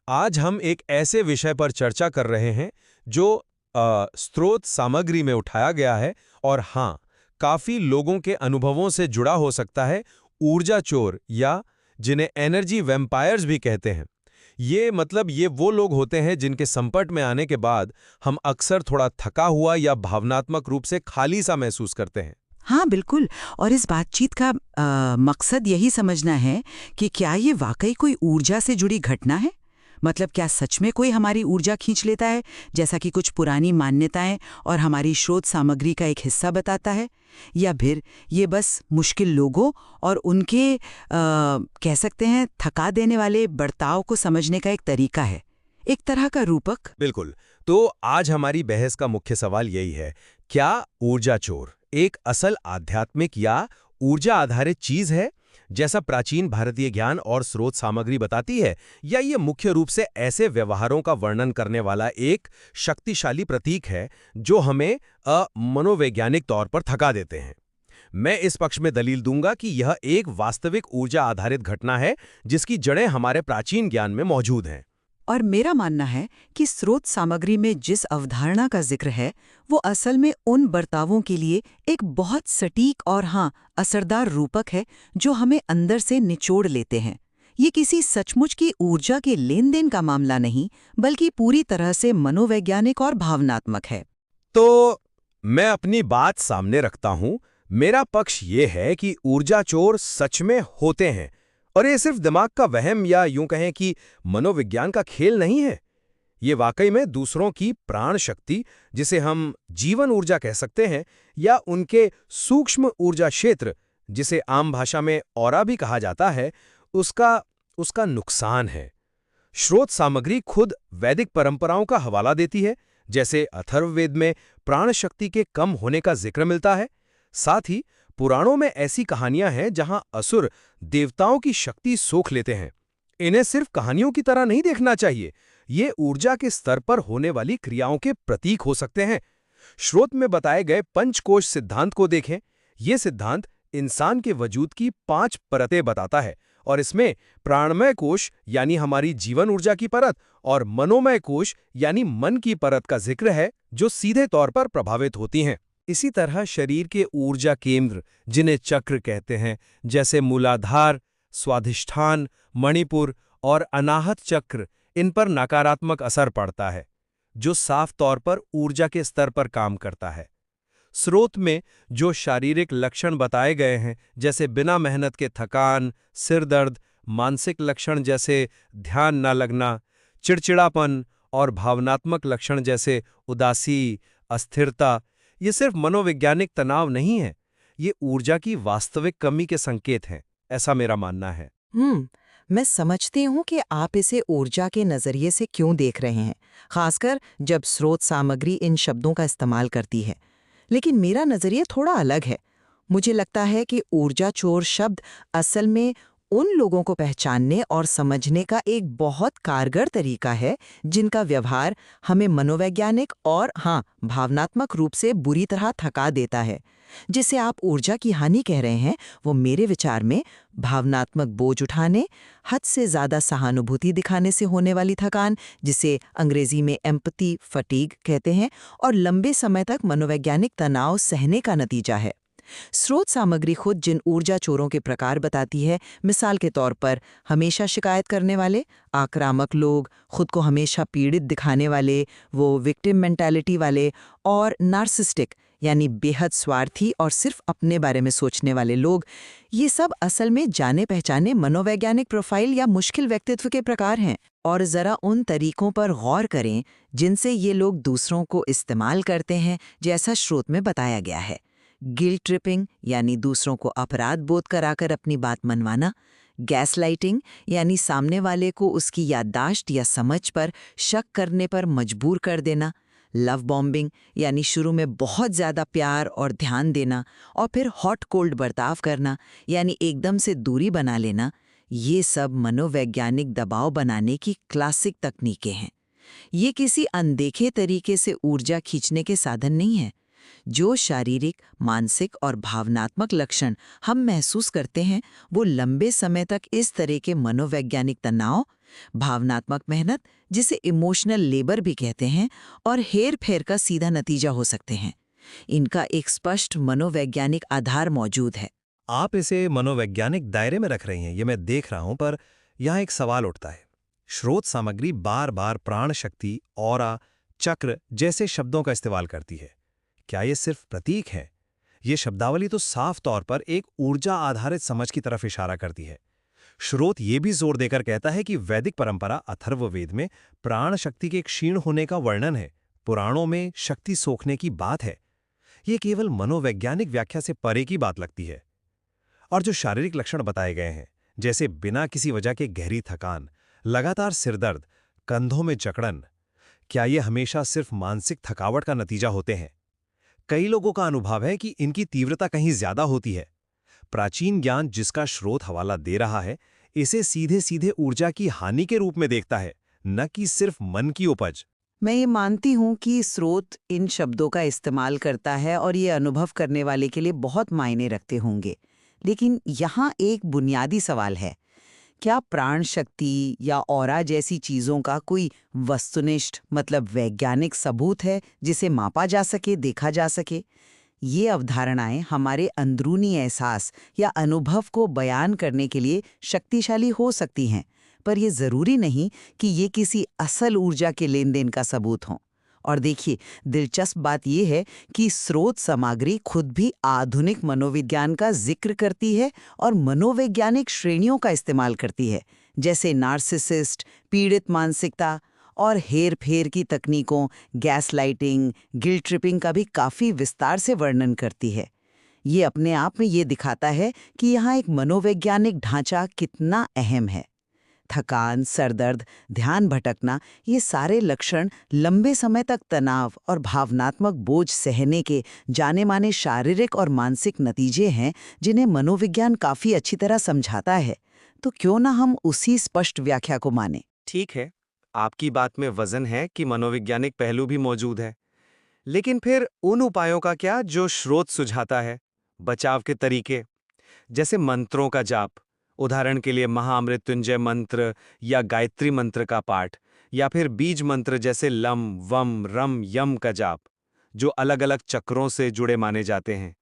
आज हम एक ऐसे विषय पर चर्चा कर रहे हैं जो स्रोत सामग्री में उठाया गया है और हाँ, काफी लोगों के अनुभवों से जुड़ा हो सकता है। ऊर्जा चोर या जिन्हें एनर्जी वैम्पायर्स भी कहते हैं। ये वो लोग होते हैं जिनके संपर्क में आने के बाद हम अक्सर थोड़ा थका हुआ या भावनात्मक रूप से खाली सा महसूस करते हैं। हाँ बिल्कुल। और इस बातचीत का मकसद यही समझना है कि क्या ये वाकई कोई ऊर्जा से जुड़ी घटना है। मतलब क्या सच में कोई हमारी ऊर्जा खींच लेता है, जैसा कि कुछ पुरानी मान्यताएं और हमारी स्रोत सामग्री का एक हिस्सा बताता है, या फिर ये बस मुश्किल लोगों और उनके कह सकते हैं थका देने वाले बर्ताव को समझने का एक तरीका है, एक तरह का रूपक। बिल्कुल। तो आज हमारी बहस का मुख्य सवाल यही है, क्या ऊर्जा चोर एक असल आध्यात्मिक या ऊर्जा आधारित चीज है, जैसा प्राचीन भारतीय ज्ञान और स्रोत सामग्री बताती है, या ये मुख्य रूप से ऐसे व्यवहारों का वर्णन करने वाला एक शक्तिशाली प्रतीक है जो हमें मनोवैज्ञानिक तौर पर थका देते हैं। मैं इस पक्ष में दलील दूंगा कि यह एक वास्तविक ऊर्जा आधारित घटना है जिसकी जड़ें हमारे प्राचीन ज्ञान में मौजूद हैं। और मेरा मानना है कि स्रोत सामग्री में जिस अवधारणा का जिक्र है वो असल में उन बर्तावों के लिए एक बहुत सटीक और हाँ असरदार रूपक है जो हमें अंदर से निचोड़ लेते हैं। ये किसी सचमुच की ऊर्जा के लेन देन का मामला नहीं, बल्कि पूरी तरह से मनोवैज्ञानिक और भावनात्मक है। तो मैं अपनी बात सामने रखता हूं। मेरा पक्ष ये है कि ऊर्जा चोर सच में होते हैं और ये सिर्फ दिमाग का वहम या यूं कहें कि मनोविज्ञान का खेल नहीं है। ये वाकई में दूसरों की प्राण शक्ति, जिसे हम जीवन ऊर्जा कह सकते हैं, या उनके सूक्ष्म ऊर्जा क्षेत्र, जिसे आम भाषा में ऑरा भी कहा जाता है, उसका उसका नुकसान है। स्रोत सामग्री खुद वैदिक परंपराओं का हवाला देती है, जैसे अथर्ववेद में प्राण शक्ति के कम होने का जिक्र मिलता है। साथ ही पुराणों में ऐसी कहानियां हैं जहां असुर देवताओं की शक्ति सोख लेते हैं। इन्हें सिर्फ कहानियों की तरह नहीं देखना चाहिए, ये ऊर्जा के स्तर पर होने वाली क्रियाओं के प्रतीक हो सकते हैं। स्रोत में बताए गए पंचकोश सिद्धांत को देखें। ये सिद्धांत इंसान के वजूद की 5 परतें बताता है और इसमें प्राणमय कोश यानी हमारी जीवन ऊर्जा की परत और मनोमय कोश यानी मन की परत का जिक्र है, जो सीधे तौर पर प्रभावित होती हैं। इसी तरह शरीर के ऊर्जा केंद्र, जिन्हें चक्र कहते हैं, जैसे मूलाधार, स्वाधिष्ठान, मणिपुर और अनाहत चक्र, इन पर नकारात्मक असर पड़ता है, जो साफ तौर पर ऊर्जा के स्तर पर काम करता है। स्रोत में जो शारीरिक लक्षण बताए गए हैं, जैसे बिना मेहनत के थकान, सिर दर्द, मानसिक लक्षण जैसे ध्यान न लगना, चिड़चिड़ापन और भावनात्मक लक्षण जैसे उदासी, अस्थिरता, ये सिर्फ मनोवैज्ञानिक तनाव नहीं है, ये ऊर्जा की वास्तविक कमी के संकेत हैं, ऐसा मेरा मानना है। मैं समझती हूँ कि आप इसे ऊर्जा के नज़रिए से क्यों देख रहे हैं, खासकर जब स्रोत सामग्री इन शब्दों का इस्तेमाल करती है। लेकिन मेरा नज़रिया थोड़ा अलग है। मुझे लगता है कि ऊर्जा चोर शब्द असल में उन लोगों को पहचानने और समझने का एक बहुत कारगर तरीका है जिनका व्यवहार हमें मनोवैज्ञानिक और हाँ भावनात्मक रूप से बुरी तरह थका देता है। जिसे आप ऊर्जा की हानि कह रहे हैं, वो मेरे विचार में भावनात्मक बोझ उठाने, हद से ज्यादा सहानुभूति दिखाने से होने वाली थकान, जिसे अंग्रेजी में एम्पैथी फटीग कहते हैं, और लंबे समय तक मनोवैज्ञानिक तनाव सहने का नतीजा है। स्रोत सामग्री खुद जिन ऊर्जा चोरों के प्रकार बताती है, मिसाल के तौर पर हमेशा शिकायत करने वाले, आक्रामक लोग, खुद को हमेशा पीड़ित दिखाने वाले, वो विक्टिम मेंटालिटी वाले, और नार्सिस्टिक यानी बेहद स्वार्थी और सिर्फ अपने बारे में सोचने वाले लोग, ये सब असल में जाने पहचाने मनोवैज्ञानिक प्रोफाइल या मुश्किल व्यक्तित्व के प्रकार हैं। और ज़रा उन तरीकों पर गौर करें जिनसे ये लोग दूसरों को इस्तेमाल करते हैं, जैसा स्रोत में बताया गया है। गिल्ट ट्रिपिंग यानी दूसरों को अपराध बोध कराकर अपनी बात मनवाना, गैसलाइटिंग यानी सामने वाले को उसकी याददाश्त या समझ पर शक करने पर मजबूर कर देना, लव बॉम्बिंग यानी शुरू में बहुत ज़्यादा प्यार और ध्यान देना और फिर हॉट कोल्ड बर्ताव करना यानी एकदम से दूरी बना लेना, ये सब मनोवैज्ञानिक दबाव बनाने की क्लासिक तकनीकें हैं। ये किसी अनदेखे तरीके से ऊर्जा खींचने के साधन नहीं है। जो शारीरिक, मानसिक और भावनात्मक लक्षण हम महसूस करते हैं, वो लंबे समय तक इस तरह के मनोवैज्ञानिक तनाव, भावनात्मक मेहनत, जिसे इमोशनल लेबर भी कहते हैं, और हेर फेर का सीधा नतीजा हो सकते हैं। इनका एक स्पष्ट मनोवैज्ञानिक आधार मौजूद है। आप इसे मनोवैज्ञानिक दायरे में रख रही हैं, ये मैं देख रहा हूं, पर यहाँ एक सवाल उठता है। स्रोत सामग्री बार बार प्राण शक्ति, ऑरा, चक्र जैसे शब्दों का इस्तेमाल करती है। क्या ये सिर्फ प्रतीक है? ये शब्दावली तो साफ तौर पर एक ऊर्जा आधारित समझ की तरफ इशारा करती है। स्रोत ये भी जोर देकर कहता है कि वैदिक परंपरा अथर्ववेद में प्राण शक्ति के क्षीण होने का वर्णन है, पुराणों में शक्ति सोखने की बात है। ये केवल मनोवैज्ञानिक व्याख्या से परे की बात लगती है। और जो शारीरिक लक्षण बताए गए हैं, जैसे बिना किसी वजह के गहरी थकान, लगातार सिरदर्द, कंधों में जकड़न, क्या ये हमेशा सिर्फ मानसिक थकावट का नतीजा होते हैं? कई लोगों का अनुभव है कि इनकी तीव्रता कहीं ज्यादा होती है। प्राचीन ज्ञान जिसका स्रोत हवाला दे रहा है, इसे सीधे सीधे ऊर्जा की हानि के रूप में देखता है, न कि सिर्फ मन की उपज। मैं ये मानती हूँ कि स्रोत इन शब्दों का इस्तेमाल करता है और ये अनुभव करने वाले के लिए बहुत मायने रखते होंगे। लेकिन यहाँ एक बुनियादी सवाल है, क्या प्राण शक्ति या ऑरा जैसी चीज़ों का कोई वस्तुनिष्ठ मतलब वैज्ञानिक सबूत है जिसे मापा जा सके, देखा जा सके? ये अवधारणाएं हमारे अंदरूनी एहसास या अनुभव को बयान करने के लिए शक्तिशाली हो सकती हैं, पर यह ज़रूरी नहीं कि ये किसी असल ऊर्जा के लेन देन का सबूत हों। और देखिए, दिलचस्प बात यह है कि स्रोत सामग्री खुद भी आधुनिक मनोविज्ञान का जिक्र करती है और मनोवैज्ञानिक श्रेणियों का इस्तेमाल करती है, जैसे नार्सिसिस्ट, पीड़ित मानसिकता, और हेर फेर की तकनीकों, गैस लाइटिंग, गिल्ट ट्रिपिंग का भी काफ़ी विस्तार से वर्णन करती है। ये अपने आप में ये दिखाता है कि यहाँ एक मनोवैज्ञानिक ढांचा कितना अहम है। थकान, सरदर्द, ध्यान भटकना, ये सारे लक्षण लंबे समय तक तनाव और भावनात्मक बोझ सहने के जाने माने शारीरिक और मानसिक नतीजे हैं, जिन्हें मनोविज्ञान काफ़ी अच्छी तरह समझाता है। तो क्यों ना हम उसी स्पष्ट व्याख्या को माने। ठीक है, आपकी बात में वजन है कि मनोवैज्ञानिक पहलू भी मौजूद है। लेकिन फिर उन उपायों का क्या जो स्रोत सुझाता है? बचाव के तरीके, जैसे मंत्रों का जाप, उदाहरण के लिए महामृत्युंजय मंत्र या गायत्री मंत्र का पाठ, या फिर बीज मंत्र जैसे लम, वम, रम, यम का जाप, जो अलग-अलग चक्रों से जुड़े माने जाते हैं,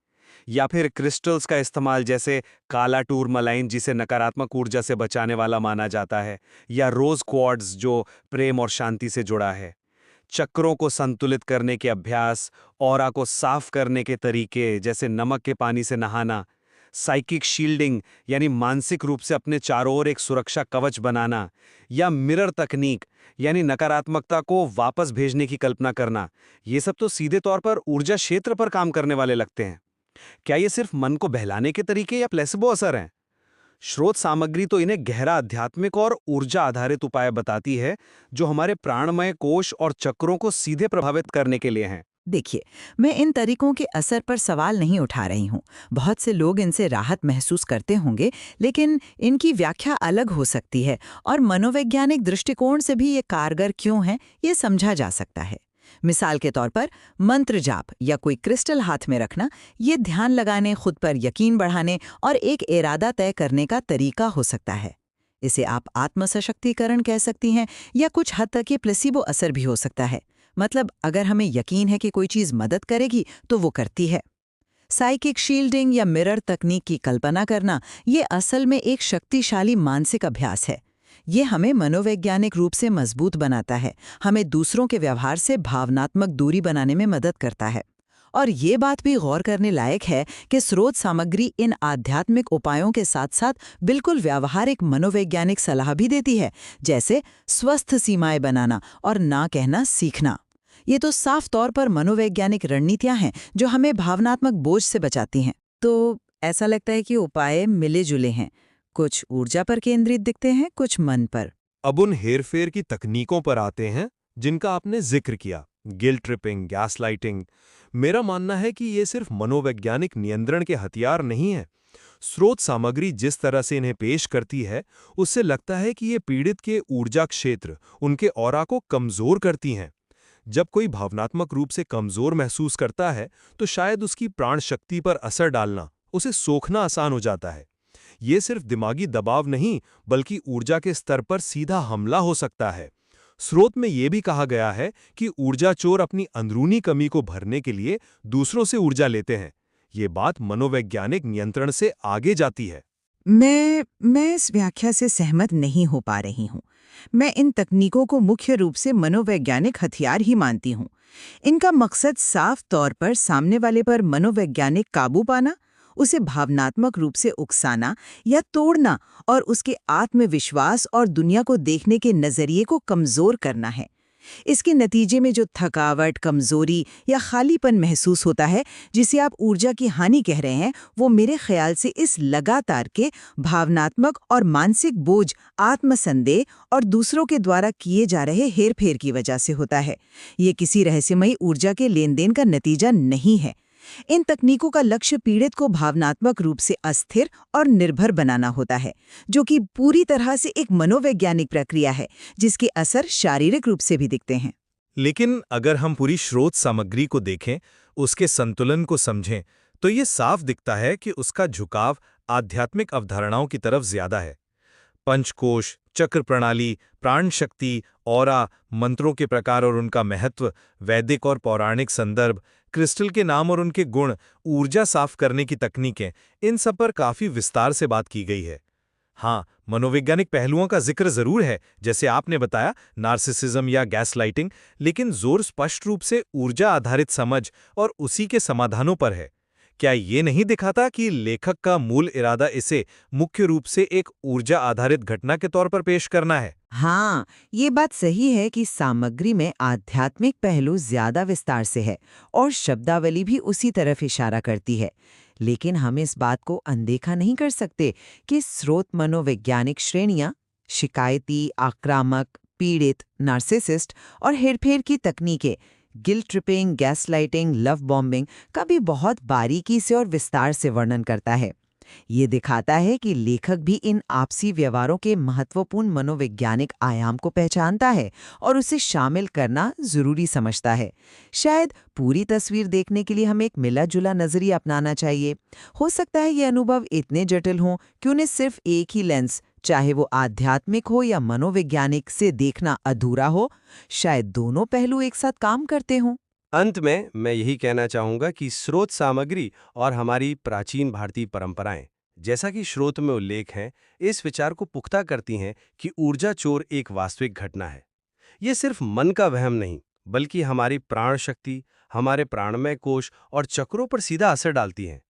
या फिर क्रिस्टल्स का इस्तेमाल जैसे काला टूरमलाइन जिसे नकारात्मक ऊर्जा से बचाने वाला माना जाता है, या रोज क्वार्ट्ज जो प्रेम और शांति से जुड़ा है। चक्रों को संतुलित करने के अभ्यास, ऑरा को साफ करने के तरीके जैसे नमक के पानी से नहाना, साइकिक शील्डिंग यानी मानसिक रूप से अपने चारों ओर एक सुरक्षा कवच बनाना, या मिरर तकनीक यानी नकारात्मकता को वापस भेजने की कल्पना करना, ये सब तो सीधे तौर पर ऊर्जा क्षेत्र पर काम करने वाले लगते हैं। क्या ये सिर्फ मन को बहलाने के तरीके या प्लेसिबो असर हैं? स्रोत सामग्री तो इन्हें गहरा आध्यात्मिक और ऊर्जा आधारित उपाय बताती है, जो हमारे प्राणमय कोश और चक्रों को सीधे प्रभावित करने के लिए हैं। देखिए, मैं इन तरीकों के असर पर सवाल नहीं उठा रही हूँ। बहुत से लोग इनसे राहत महसूस करते होंगे, लेकिन इनकी व्याख्या अलग हो सकती है और मनोवैज्ञानिक दृष्टिकोण से भी ये कारगर क्यों है, ये समझा जा सकता है। मिसाल के तौर पर मंत्र जाप या कोई क्रिस्टल हाथ में रखना, ये ध्यान लगाने, खुद पर यकीन बढ़ाने और एक इरादा तय करने का तरीका हो सकता है। इसे आप आत्मसशक्तिकरण कह सकती हैं या कुछ हद तक ये प्लेसिबो असर भी हो सकता है। मतलब अगर हमें यकीन है कि कोई चीज़ मदद करेगी तो वो करती है। साइकिक शील्डिंग या मिरर तकनीक की कल्पना करना, ये असल में एक शक्तिशाली मानसिक अभ्यास है। ये हमें मनोवैज्ञानिक रूप से मजबूत बनाता है, हमें दूसरों के व्यवहार से भावनात्मक दूरी बनाने में मदद करता है। और ये बात भी गौर करने लायक है कि स्रोत सामग्री इन आध्यात्मिक उपायों के साथ साथ बिल्कुल व्यावहारिक मनोवैज्ञानिक सलाह भी देती है, जैसे स्वस्थ सीमाएं बनाना और ना कहना सीखना। ये तो साफ तौर पर मनोवैज्ञानिक रणनीतियां हैं जो हमें भावनात्मक बोझ से बचाती हैं। तो ऐसा लगता है कि उपाय मिले जुले हैं, कुछ ऊर्जा पर केंद्रित दिखते हैं, कुछ मन पर। अब उन हेरफेर की तकनीकों पर आते हैं जिनका आपने जिक्र किया, गिल्ट ट्रिपिंग, गैसलाइटिंग। मेरा मानना है कि ये सिर्फ मनोवैज्ञानिक नियंत्रण के हथियार नहीं हैं। स्रोत सामग्री जिस तरह से इन्हें पेश करती है, उससे लगता है कि ये पीड़ित के ऊर्जा क्षेत्र, उनके ऑरा को कमजोर करती हैं। जब कोई भावनात्मक रूप से कमजोर महसूस करता है, तो शायद उसकी प्राण शक्ति पर असर डालना, उसे सोखना आसान हो जाता है। ये सिर्फ दिमागी दबाव नहीं बल्कि ऊर्जा के स्तर पर सीधा हमला हो सकता है। स्रोत में ये भी कहा गया है कि ऊर्जा चोर अपनी अंदरूनी कमी को भरने के लिए दूसरों से ऊर्जा लेते हैं। ये बात मनोवैज्ञानिक नियंत्रण से आगे जाती है। मैं इस व्याख्या से सहमत नहीं हो पा रही हूँ। मैं इन तकनीकों को मुख्य रूप से मनोवैज्ञानिक हथियार ही मानती हूँ। इनका मकसद साफ तौर पर सामने वाले पर मनोवैज्ञानिक काबू पाना, उसे भावनात्मक रूप से उकसाना या तोड़ना और उसके आत्मविश्वास और दुनिया को देखने के नजरिए को कमजोर करना है। इसके नतीजे में जो थकावट, कमजोरी या खालीपन महसूस होता है, जिसे आप ऊर्जा की हानि कह रहे हैं, वो मेरे ख्याल से इस लगातार के भावनात्मक और मानसिक बोझ, आत्मसंदेह और दूसरों के द्वारा किए जा रहे हेरफेर की वजह से होता है। ये किसी रहस्यमयी ऊर्जा के लेन देन का नतीजा नहीं है। इन तकनीकों का लक्ष्य पीड़ित को भावनात्मक रूप से अस्थिर और निर्भर बनाना होता है, जो कि पूरी तरह से एक मनोवैज्ञानिक प्रक्रिया है जिसके असर शारीरिक रूप से भी दिखते हैं। लेकिन अगर हम पूरी स्रोत सामग्री को देखें, उसके संतुलन को समझें, तो ये साफ दिखता है कि उसका झुकाव आध्यात्मिक अवधारणाओं की तरफ ज्यादा है। पंचकोश, चक्र प्रणाली, प्राण शक्ति, ऑरा, मंत्रों के प्रकार और उनका महत्व, वैदिक और पौराणिक संदर्भ, क्रिस्टल के नाम और उनके गुण, ऊर्जा साफ करने की तकनीकें, इन सब पर काफी विस्तार से बात की गई है। हाँ, मनोवैज्ञानिक पहलुओं का जिक्र जरूर है, जैसे आपने बताया नार्सिसिज्म या गैसलाइटिंग, लेकिन जोर स्पष्ट रूप से ऊर्जा आधारित समझ और उसी के समाधानों पर है। क्या ये नहीं दिखाता कि लेखक का मूल इरादा इसे मुख्य रूप से एक ऊर्जा आधारित घटना के तौर पर पेश करना है? हाँ, ये बात सही है कि सामग्री में आध्यात्मिक पहलू ज्यादा विस्तार से है और शब्दावली भी उसी तरफ इशारा करती है। लेकिन हम इस बात को अनदेखा नहीं कर सकते कि स्रोत मनोवैज्ञानिक श्रेणियां शिकायती, आक्रामक, पीड़ित, नार्सिसिस्ट और हेरफेर की तकनीकें, guilt tripping, gaslighting, love bombing का भी बहुत बारीकी से और विस्तार से वर्णन करता है। ये दिखाता है कि लेखक भी इन आपसी व्यवहारों के महत्वपूर्ण मनोवैज्ञानिक आयाम को पहचानता है और उसे शामिल करना जरूरी समझता है। शायद पूरी तस्वीर देखने के लिए हमें एक मिला-जुला नजरिया अपनाना चाहिए। हो सकता है ये अनुभव इतने जटिल हों कि उन्हें सिर्फ एक ही लेंस, चाहे वो आध्यात्मिक हो या मनोवैज्ञानिक, से देखना अधूरा हो। शायद दोनों पहलू एक साथ काम करते हों। अंत में मैं यही कहना चाहूंगा कि स्रोत सामग्री और हमारी प्राचीन भारतीय परंपराएं, जैसा कि स्रोत में उल्लेख है, इस विचार को पुख्ता करती हैं कि ऊर्जा चोर एक वास्तविक घटना है। ये सिर्फ मन का वहम नहीं, बल्कि हमारी प्राण शक्ति, हमारे प्राणमय कोश और चक्रों पर सीधा असर डालती हैं।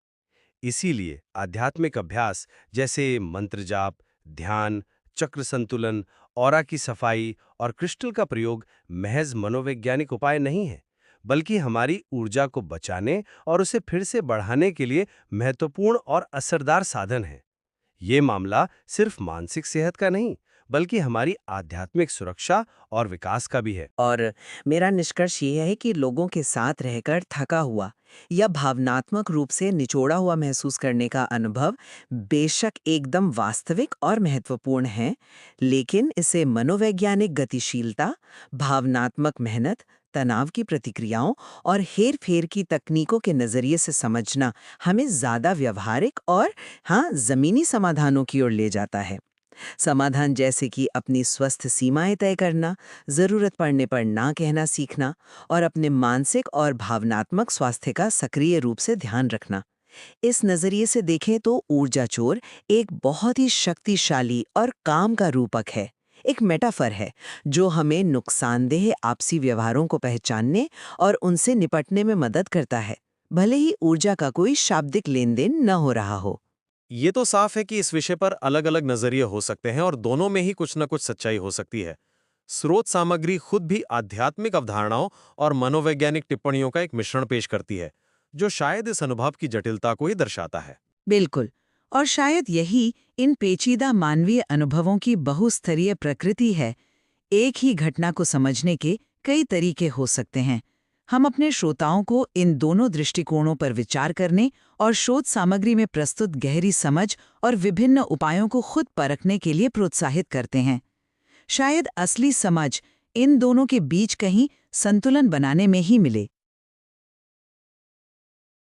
इसीलिए आध्यात्मिक अभ्यास जैसे मंत्र जाप, ध्यान, चक्र संतुलन, ऑरा की सफाई और क्रिस्टल का प्रयोग महज मनोवैज्ञानिक उपाय नहीं है, बल्कि हमारी ऊर्जा को बचाने और उसे फिर से बढ़ाने के लिए महत्वपूर्ण और असरदार साधन है। ये मामला सिर्फ मानसिक सेहत का नहीं, बल्कि हमारी आध्यात्मिक सुरक्षा और विकास का भी है। और मेरा निष्कर्ष ये है कि लोगों के साथ रहकर थका हुआ या भावनात्मक रूप से निचोड़ा हुआ महसूस करने का अनुभव बेशक एकदम वास्तविक और महत्वपूर्ण है, लेकिन इसे मनोवैज्ञानिक गतिशीलता, भावनात्मक मेहनत, तनाव की प्रतिक्रियाओं और हेर-फेर की तकनीकों के नजरिए से समझना हमें ज्यादा व्यवहारिक और जमीनी समाधानों की ओर ले जाता है। समाधान जैसे कि अपनी स्वस्थ सीमाएं तय करना, जरूरत पड़ने पर ना कहना सीखना और अपने मानसिक और भावनात्मक स्वास्थ्य का सक्रिय रूप से ध्यान रखना। इस नजरिए से देखें तो ऊर्जा चोर एक बहुत ही शक्तिशाली और काम का रूपक है, एक मेटाफर है जो हमें नुकसानदेह आपसी व्यवहारों को पहचानने और उनसे निपटने में मदद करता है, भले ही ऊर्जा का कोई शाब्दिक लेन देन न हो रहा हो। ये तो साफ है कि इस विषय पर अलग-अलग नजरिए हो सकते हैं और दोनों में ही कुछ न कुछ सच्चाई हो सकती है। स्रोत सामग्री खुद भी आध्यात्मिक अवधारणाओं और मनोवैज्ञानिक टिप्पणियों का एक मिश्रण पेश करती है, जो शायद इस अनुभव की जटिलता को ही दर्शाता है। बिल्कुल, और शायद यही इन पेचीदा मानवीय अनुभवों की बहुस्तरीय प्रकृति है। एक ही घटना को समझने के कई तरीके हो सकते हैं। हम अपने श्रोताओं को इन दोनों दृष्टिकोणों पर विचार करने और शोध सामग्री में प्रस्तुत गहरी समझ और विभिन्न उपायों को खुद परखने के लिए प्रोत्साहित करते हैं। शायद असली समझ इन दोनों के बीच कहीं संतुलन बनाने में ही मिले।